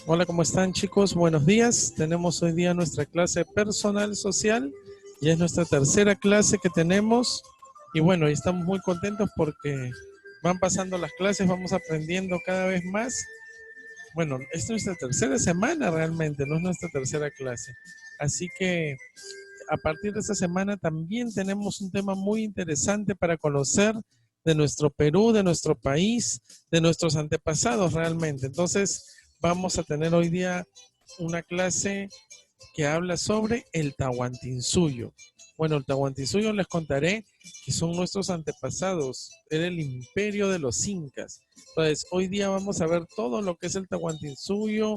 Hola, ¿cómo están, chicos? Buenos días. Tenemos hoy día nuestra clase personal social. Ya es nuestra tercera clase que tenemos. Y bueno, estamos muy contentos porque van pasando las clases, vamos aprendiendo cada vez más. Bueno, es nuestra tercera semana realmente, no es nuestra tercera clase. Así que a partir de esta semana también tenemos un tema muy interesante para conocer de nuestro Perú, de nuestro país, de nuestros antepasados realmente. Entonces vamos a tener hoy día una clase que habla sobre el Tahuantinsuyo. Bueno, el Tahuantinsuyo les contaré que son nuestros antepasados, era el imperio de los incas. Entonces, hoy día vamos a ver todo lo que es el Tahuantinsuyo,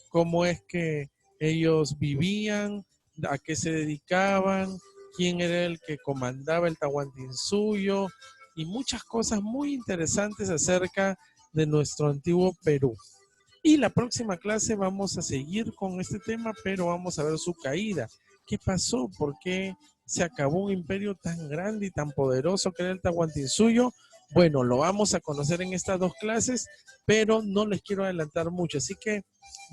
cómo es que ellos vivían, a qué se dedicaban, quién era el que comandaba el Tahuantinsuyo y muchas cosas muy interesantes acerca de nuestro antiguo Perú. Y la próxima clase vamos a seguir con este tema, pero vamos a ver su caída. ¿Qué pasó? ¿Por qué se acabó un imperio tan grande y tan poderoso que era el Tahuantinsuyo? Bueno, lo vamos a conocer en estas dos clases, pero no les quiero adelantar mucho. Así que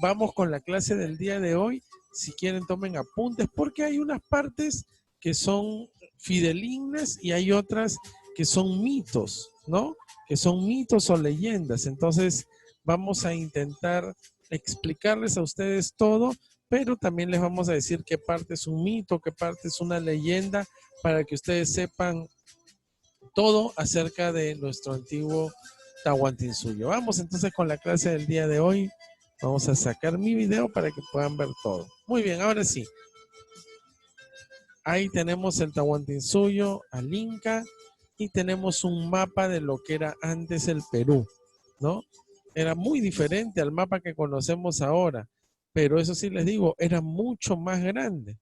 vamos con la clase del día de hoy. Si quieren, tomen apuntes, porque hay unas partes que son fidelignas y hay otras que son mitos, ¿no? Que son mitos o leyendas. Entonces, vamos a intentar explicarles a ustedes todo, pero también les vamos a decir qué parte es un mito, qué parte es una leyenda, para que ustedes sepan todo acerca de nuestro antiguo Tahuantinsuyo. Vamos entonces con la clase del día de hoy. Vamos a sacar mi video para que puedan ver todo. Muy bien, ahora sí. Ahí tenemos el Tahuantinsuyo, al Inca, y tenemos un mapa de lo que era antes el Perú, ¿no? Era muy diferente al mapa que conocemos ahora, pero eso sí les digo, era mucho más grande.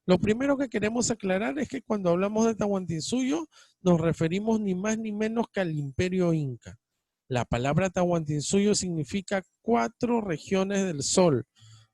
Lo primero que queremos aclarar es que cuando hablamos de Tahuantinsuyo nos referimos ni más ni menos que al Imperio Inca. La palabra Tahuantinsuyo significa 4 regiones del sol.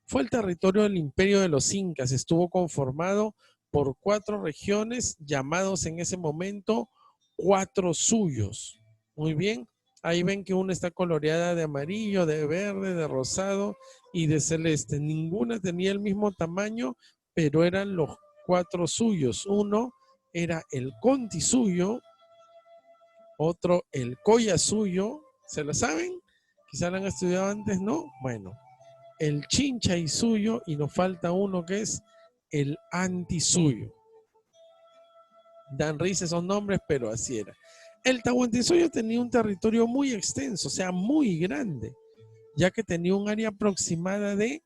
Fue el territorio del Imperio de los Incas. Estuvo conformado por 4 regiones llamados en ese momento 4 suyos. Muy bien, ahí ven que una está coloreada de amarillo, de verde, de rosado y de celeste. Ninguna tenía el mismo tamaño, pero eran los 4 suyos. Uno era el Contisuyo, otro el Collasuyo. ¿Se lo saben? Quizá lo han estudiado antes, ¿no? Bueno, el Chinchaysuyo y nos falta uno que es el Antisuyo. Dan risa esos nombres, pero así era. El Tahuantinsuyo tenía un territorio muy extenso, o sea, muy grande, ya que tenía un área aproximada de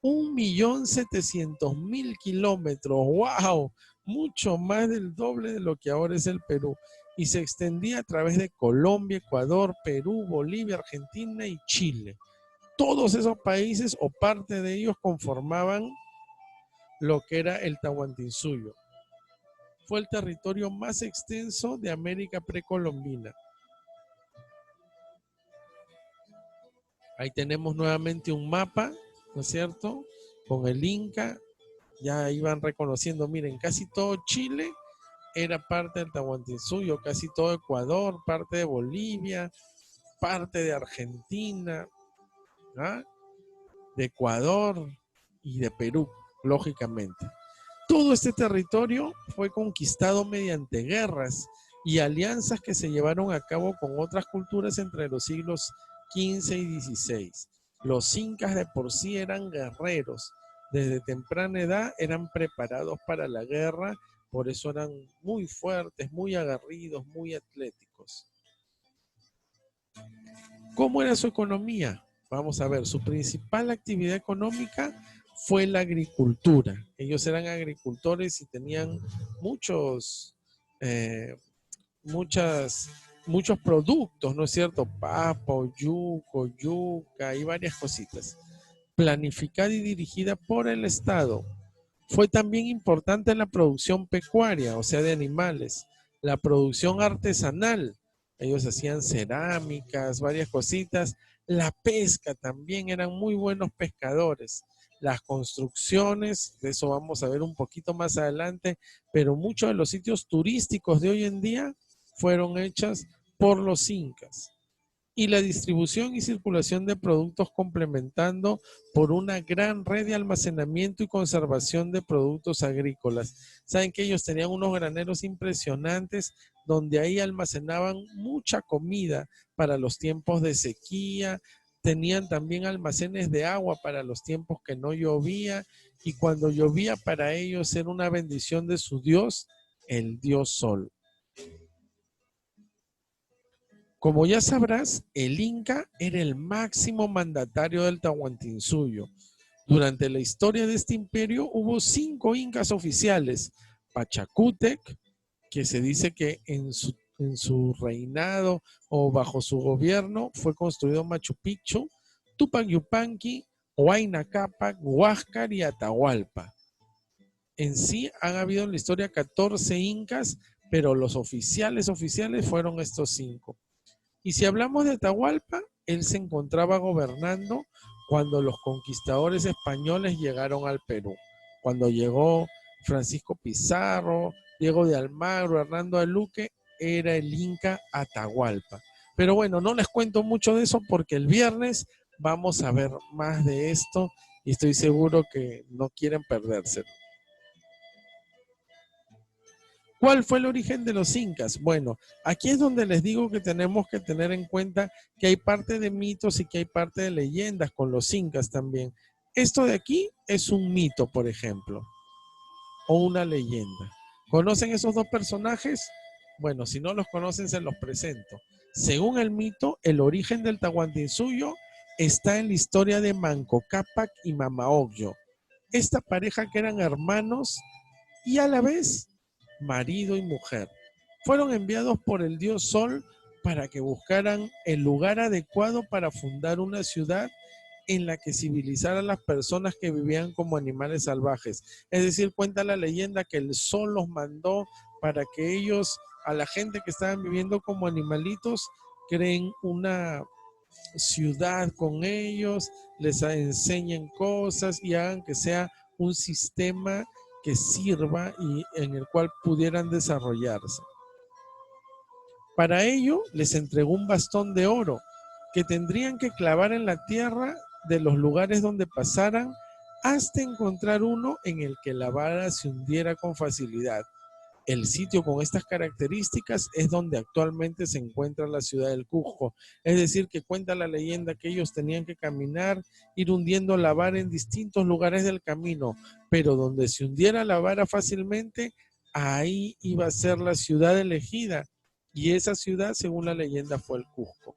1.700.000 kilómetros. ¡Wow! Mucho más del doble de lo que ahora es el Perú. Y se extendía a través de Colombia, Ecuador, Perú, Bolivia, Argentina y Chile. Todos esos países o parte de ellos conformaban lo que era el Tahuantinsuyo. Fue el territorio más extenso de América precolombina. Ahí tenemos nuevamente un mapa, ¿no es cierto? Con el Inca, ya iban reconociendo, miren, casi todo Chile era parte del Tahuantinsuyo, casi todo Ecuador, parte de Bolivia, parte de Argentina, ¿ah? De Ecuador y de Perú, lógicamente. Todo este territorio fue conquistado mediante guerras y alianzas que se llevaron a cabo con otras culturas entre los siglos XV y XVI. Los incas de por sí eran guerreros. Desde temprana edad eran preparados para la guerra, por eso eran muy fuertes, muy aguerridos, muy atléticos. ¿Cómo era su economía? Vamos a ver, su principal actividad económica fue la agricultura. Ellos eran agricultores y tenían muchos, eh, muchos productos, ¿no es cierto? Papo, yuca y varias cositas. Planificada y dirigida por el Estado. Fue también importante la producción pecuaria, o sea, de animales, la producción artesanal. Ellos hacían cerámicas, varias cositas. La pesca también, eran muy buenos pescadores. Las construcciones, de eso vamos a ver un poquito más adelante, pero muchos de los sitios turísticos de hoy en día fueron hechas por los incas. y la distribución y circulación de productos complementando por una gran red de almacenamiento y conservación de productos agrícolas. Saben que ellos tenían unos graneros impresionantes donde ahí almacenaban mucha comida para los tiempos de sequía, tenían también almacenes de agua para los tiempos que no llovía, y cuando llovía para ellos era una bendición de su Dios, el Dios Sol. Como ya sabrás, el Inca era el máximo mandatario del Tahuantinsuyo. Durante la historia de este imperio hubo 5 incas oficiales: Pachacútec, que se dice que en su reinado o bajo su gobierno fue construido Machu Picchu; Tupac Yupanqui, Huayna Cápac, Huáscar y Atahualpa. En sí han habido en la historia 14 incas, pero los oficiales fueron estos 5. Y si hablamos de Atahualpa, él se encontraba gobernando cuando los conquistadores españoles llegaron al Perú. Cuando llegó Francisco Pizarro, Diego de Almagro, Hernando de Luque, era el Inca Atahualpa. Pero bueno, no les cuento mucho de eso porque el viernes vamos a ver más de esto y estoy seguro que no quieren perdérselo. ¿Cuál fue el origen de los incas? Bueno, aquí es donde les digo que tenemos que tener en cuenta que hay parte de mitos y que hay parte de leyendas con los incas también. Esto de aquí es un mito, por ejemplo, o una leyenda. ¿Conocen esos 2 personajes? Bueno, si no los conocen, se los presento. Según el mito, el origen del Tahuantinsuyo está en la historia de Manco Cápac y Mama Ocllo. Esta pareja que eran hermanos y a la vez marido y mujer. Fueron enviados por el dios Sol para que buscaran el lugar adecuado para fundar una ciudad en la que civilizar a las personas que vivían como animales salvajes. Es decir, cuenta la leyenda que el Sol los mandó para que ellos, a la gente que estaban viviendo como animalitos, creen una ciudad con ellos, les enseñen cosas y hagan que sea un sistema que sirva y en el cual pudieran desarrollarse. Para ello les entregó un bastón de oro que tendrían que clavar en la tierra de los lugares donde pasaran hasta encontrar uno en el que la vara se hundiera con facilidad. El sitio con estas características es donde actualmente se encuentra la ciudad del Cusco. Es decir, que cuenta la leyenda que ellos tenían que caminar, ir hundiendo la vara en distintos lugares del camino, pero donde se hundiera la vara fácilmente, ahí iba a ser la ciudad elegida. Y esa ciudad, según la leyenda, fue el Cusco.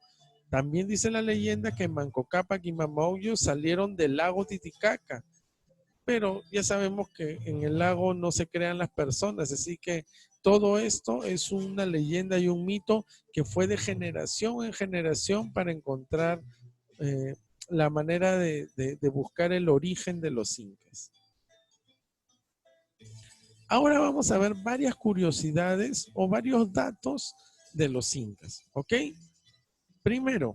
También dice la leyenda que Manco Cápac y Mama Ocllo salieron del lago Titicaca, pero ya sabemos que en el lago no se crean las personas, así que todo esto es una leyenda y un mito que fue de generación en generación para encontrar la manera de buscar el origen de los incas. Ahora vamos a ver varias curiosidades o varios datos de los incas, ¿ok? Primero,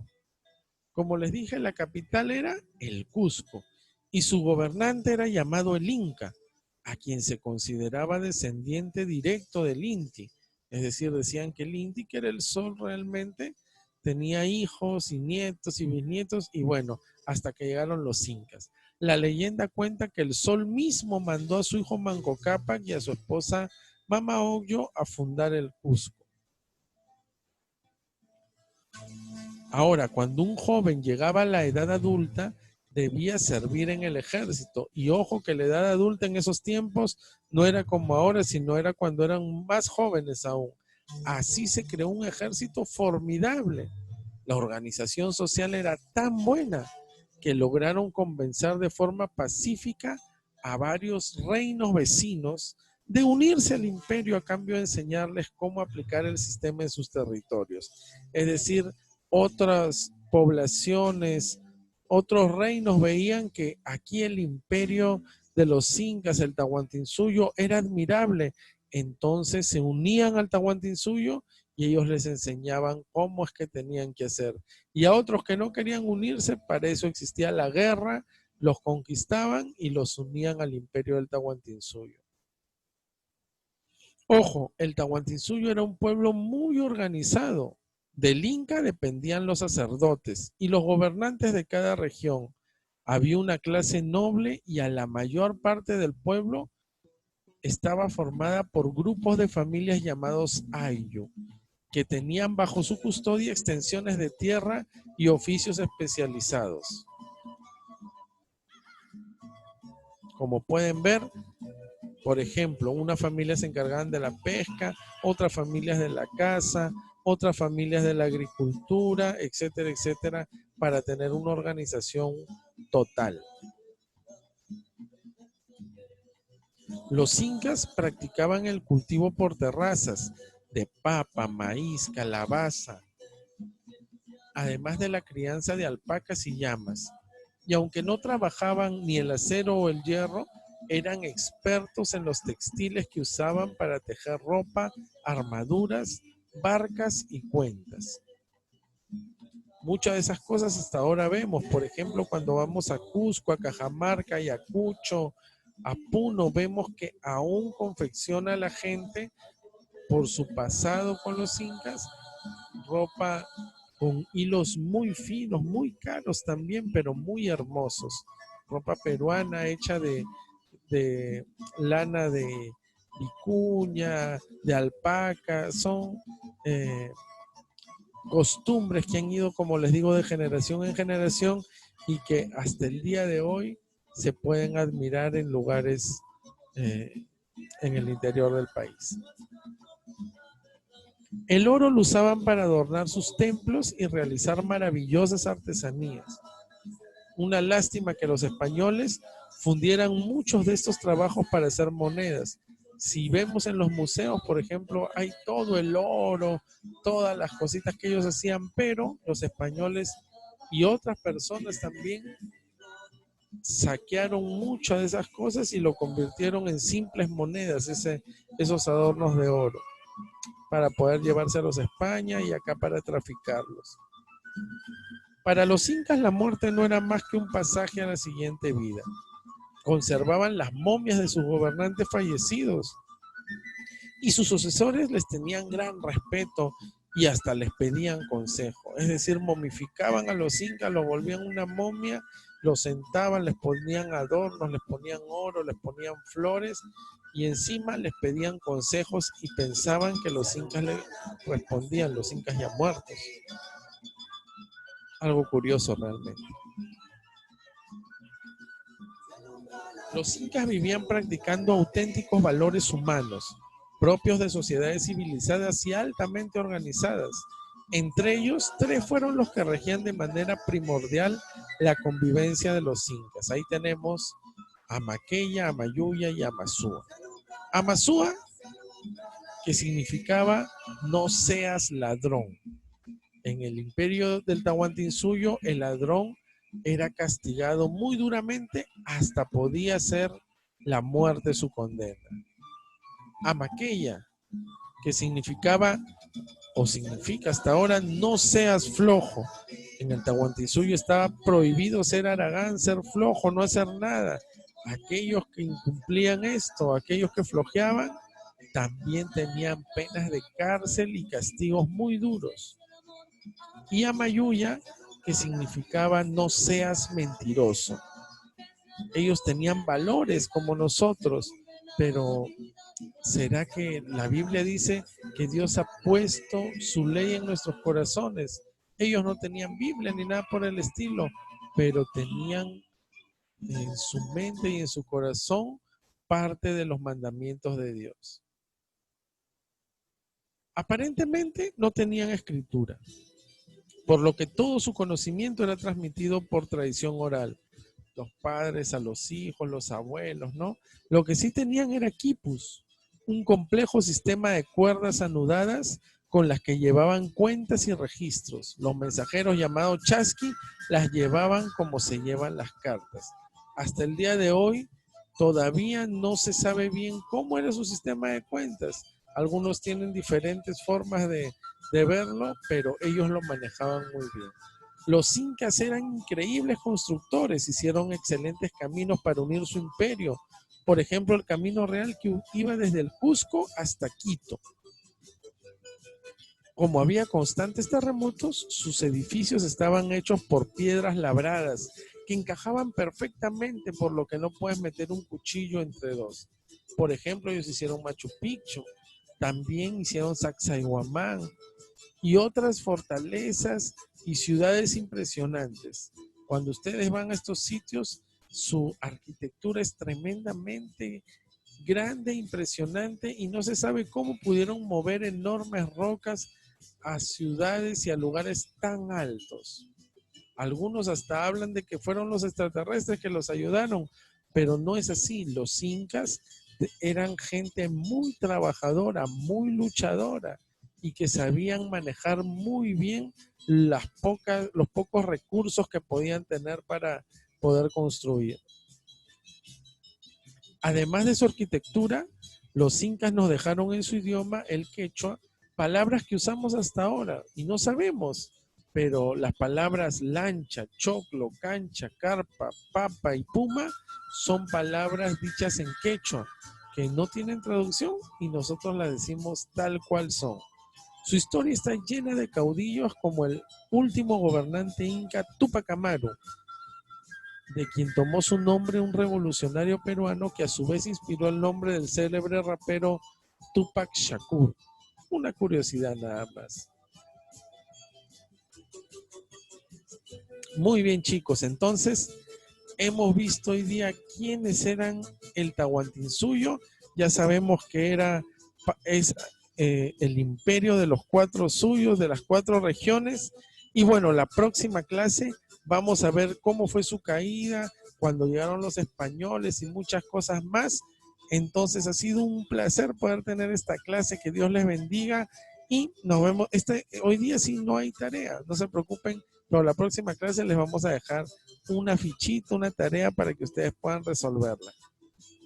como les dije, la capital era el Cusco y su gobernante era llamado el Inca, a quien se consideraba descendiente directo del Inti. Es decir, decían que el Inti, que era el sol realmente, tenía hijos y nietos y bisnietos y bueno, hasta que llegaron los incas. La leyenda cuenta que el sol mismo mandó a su hijo Manco Cápac y a su esposa Mama Ocllo a fundar el Cusco. Ahora, cuando un joven llegaba a la edad adulta, debía servir en el ejército. Y ojo que la edad adulta en esos tiempos no era como ahora, sino era cuando eran más jóvenes aún. Así se creó un ejército formidable. La organización social era tan buena que lograron convencer de forma pacífica a varios reinos vecinos de unirse al imperio a cambio de enseñarles cómo aplicar el sistema en sus territorios. Es decir, otras poblaciones, otros reinos veían que aquí el imperio de los incas, el Tahuantinsuyo, era admirable. Entonces se unían al Tahuantinsuyo y ellos les enseñaban cómo es que tenían que hacer. Y a otros que no querían unirse, para eso existía la guerra, los conquistaban y los unían al imperio del Tahuantinsuyo. Ojo, el Tahuantinsuyo era un pueblo muy organizado. Del Inca dependían los sacerdotes y los gobernantes de cada región. Había una clase noble y a la mayor parte del pueblo estaba formada por grupos de familias llamados Ayllu, que tenían bajo su custodia extensiones de tierra y oficios especializados. Como pueden ver, por ejemplo, una familia se encargaban de la pesca, otras familias de la caza, otras familias de la agricultura, etcétera, etcétera, para tener una organización total. Los incas practicaban el cultivo por terrazas de papa, maíz, calabaza, además de la crianza de alpacas y llamas. Y aunque no trabajaban ni el acero o el hierro, eran expertos en los textiles que usaban para tejer ropa, armaduras, barcas y cuentas. Muchas de esas cosas hasta ahora vemos, por ejemplo, cuando vamos a Cusco, a Cajamarca, Ayacucho, a Puno, vemos que aún confecciona la gente, por su pasado con los incas, ropa con hilos muy finos, muy caros también, pero muy hermosos. Ropa peruana hecha de lana de vicuña, de alpaca, son costumbres que han ido, como les digo, de generación en generación y que hasta el día de hoy se pueden admirar en lugares en el interior del país. El oro lo usaban para adornar sus templos y realizar maravillosas artesanías. Una lástima que los españoles fundieran muchos de estos trabajos para hacer monedas. Si vemos en los museos, por ejemplo, hay todo el oro, todas las cositas que ellos hacían, pero los españoles y otras personas también saquearon muchas de esas cosas y lo convirtieron en simples monedas, esos adornos de oro, para poder llevárselos a España y acá para traficarlos. Para los incas la muerte no era más que un pasaje a la siguiente vida. Conservaban las momias de sus gobernantes fallecidos y sus sucesores les tenían gran respeto y hasta les pedían consejo. Es decir, momificaban a los incas, los volvían una momia, los sentaban, les ponían adornos, les ponían oro, les ponían flores y encima les pedían consejos y pensaban que los incas le respondían, los incas ya muertos. Algo curioso realmente. Los incas vivían practicando auténticos valores humanos, propios de sociedades civilizadas y altamente organizadas. Entre ellos, 3 fueron los que regían de manera primordial la convivencia de los incas. Ahí tenemos a Maquella, a Mayuya y a Amazúa. Amazúa, que significaba no seas ladrón. En el imperio del Tahuantinsuyo, el ladrón era castigado muy duramente, hasta podía ser la muerte su condena. Amaqueya, que significaba o significa hasta ahora no seas flojo. En el Tahuantinsuyo estaba prohibido ser haragán, ser flojo, no hacer nada. Aquellos que incumplían esto, aquellos que flojeaban, también tenían penas de cárcel y castigos muy duros. Y Amayuya, que significaba no seas mentiroso. Ellos tenían valores como nosotros, pero ¿será que la Biblia dice que Dios ha puesto su ley en nuestros corazones? Ellos no tenían Biblia ni nada por el estilo, pero tenían en su mente y en su corazón parte de los mandamientos de Dios. Aparentemente no tenían escritura, por lo que todo su conocimiento era transmitido por tradición oral. Los padres a los hijos, los abuelos, ¿no? Lo que sí tenían era quipus, un complejo sistema de cuerdas anudadas con las que llevaban cuentas y registros. Los mensajeros llamados chasqui las llevaban como se llevan las cartas. Hasta el día de hoy todavía no se sabe bien cómo era su sistema de cuentas. Algunos tienen diferentes formas de verlo, pero ellos lo manejaban muy bien. Los incas eran increíbles constructores, hicieron excelentes caminos para unir su imperio. Por ejemplo, el camino real que iba desde el Cusco hasta Quito. como había constantes terremotos, sus edificios estaban hechos por piedras labradas que encajaban perfectamente, por lo que no puedes meter un cuchillo entre dos. Por ejemplo, ellos hicieron Machu Picchu, también hicieron Sacsayhuamán y otras fortalezas y ciudades impresionantes. Cuando ustedes van a estos sitios, su arquitectura es tremendamente grande, impresionante, y no se sabe cómo pudieron mover enormes rocas a ciudades y a lugares tan altos. Algunos hasta hablan de que fueron los extraterrestres que los ayudaron, pero no es así. Los incas eran gente muy trabajadora, muy luchadora y que sabían manejar muy bien los pocos recursos que podían tener para poder construir. Además de su arquitectura, los incas nos dejaron en su idioma, el quechua, palabras que usamos hasta ahora y no sabemos, pero las palabras lancha, choclo, cancha, carpa, papa y puma son palabras dichas en quechua que no tienen traducción y nosotros las decimos tal cual son. Su historia está llena de caudillos como el último gobernante inca Túpac Amaru, de quien tomó su nombre un revolucionario peruano que a su vez inspiró el nombre del célebre rapero Tupac Shakur. Una curiosidad nada más. Muy bien, chicos, entonces hemos visto hoy día quiénes eran el Tahuantinsuyo. Ya sabemos que es el imperio de los 4 suyos, de las 4 regiones. Y bueno, la próxima clase vamos a ver cómo fue su caída, cuando llegaron los españoles y muchas cosas más. Entonces ha sido un placer poder tener esta clase, que Dios les bendiga y nos vemos. Hoy día sí no hay tarea, no se preocupen, pero la próxima clase les vamos a dejar una fichita, una tarea para que ustedes puedan resolverla.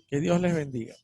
Que Dios les bendiga.